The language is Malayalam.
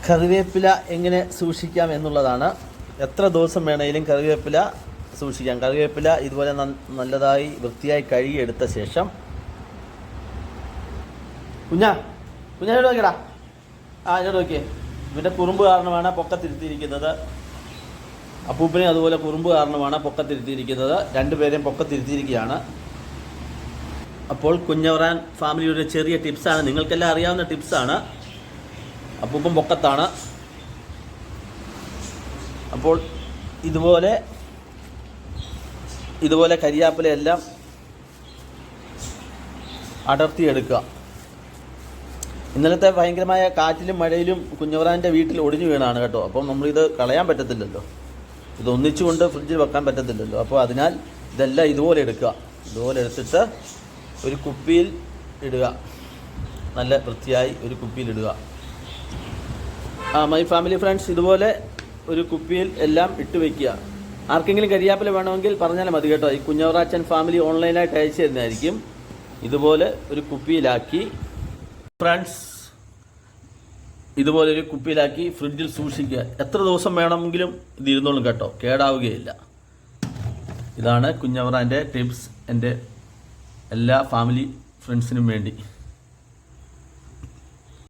കറിവേപ്പില എങ്ങനെ സൂക്ഷിക്കാം എന്നുള്ളതാണ്. എത്ര ദിവസം വേണമെങ്കിലും കറിവേപ്പില സൂക്ഷിക്കാം. കറിവേപ്പില ഇതുപോലെ നല്ലതായി വൃത്തിയായി കഴുകിയെടുത്ത ശേഷം കുഞ്ഞാ നോക്കിയടാ. ഇങ്ങോട്ട് നോക്കിയേ. ഇവൻ്റെ കുറുമ്പ് കാരണമാണ് പൊക്കത്തിരുത്തിയിരിക്കുന്നത്. അപ്പൂപ്പനെ അതുപോലെ കുറുമ്പ് കാരണമാണ് പൊക്കത്തിരുത്തിയിരിക്കുന്നത്. രണ്ടുപേരെയും പൊക്കത്തിരുത്തിയിരിക്കുകയാണ്. അപ്പോൾ കുഞ്ഞവറാൻ ഫാമിലിയുടെ ചെറിയ ടിപ്സാണ്, നിങ്ങൾക്കെല്ലാം അറിയാവുന്ന ടിപ്സാണ്. അപ്പൂപ്പൻ പൊക്കത്താണ്. അപ്പോൾ ഇതുപോലെ കരിയാപ്പിലയെല്ലാം അടർത്തിയെടുക്കുക. ഇന്നലത്തെ ഭയങ്കരമായ കാറ്റിലും മഴയിലും കുഞ്ഞവറാൻ്റെ വീട്ടിൽ ഒടിഞ്ഞു വീണാണ് കേട്ടോ. അപ്പം നമ്മളിത് കളയാൻ പറ്റത്തില്ലല്ലോ, ഇത് ഒന്നിച്ചുകൊണ്ട് ഫ്രിഡ്ജിൽ വെക്കാൻ പറ്റത്തില്ലല്ലോ. അപ്പോൾ അതിനാൽ ഇതെല്ലാം ഇതുപോലെ എടുക്കുക. ഇതുപോലെ എടുത്തിട്ട് ഒരു കുപ്പിയിൽ ഇടുക. നല്ല വൃത്തിയായി ഒരു കുപ്പിയിലിടുക. മൈ ഫാമിലി ഫ്രണ്ട്സ്, ഇതുപോലെ ഒരു കുപ്പിയിൽ എല്ലാം ഇട്ട് വയ്ക്കുക. ആർക്കെങ്കിലും കരിയാപ്പില വേണമെങ്കിൽ പറഞ്ഞാൽ മതി കേട്ടോ. ഈ കുഞ്ഞവറാച്ചൻ ഫാമിലി ഓൺലൈനായിട്ട് അയച്ചു തരുന്നതായിരിക്കും. ഇതുപോലെ ഒരു കുപ്പിയിലാക്കി ഫ്രണ്ട്സ്, ഇതുപോലെ ഒരു കുപ്പിയിലാക്കി ഫ്രിഡ്ജിൽ സൂക്ഷിക്കുക. എത്ര ദിവസം വേണമെങ്കിലും ഇത് ഇരുന്നോളും കേട്ടോ, കേടാവുകയില്ല. ഇതാണ് കുഞ്ഞവറാൻ്റെ ടിപ്സ് എൻ്റെ എല്ലാ ഫാമിലി ഫ്രണ്ട്സിനും വേണ്ടി.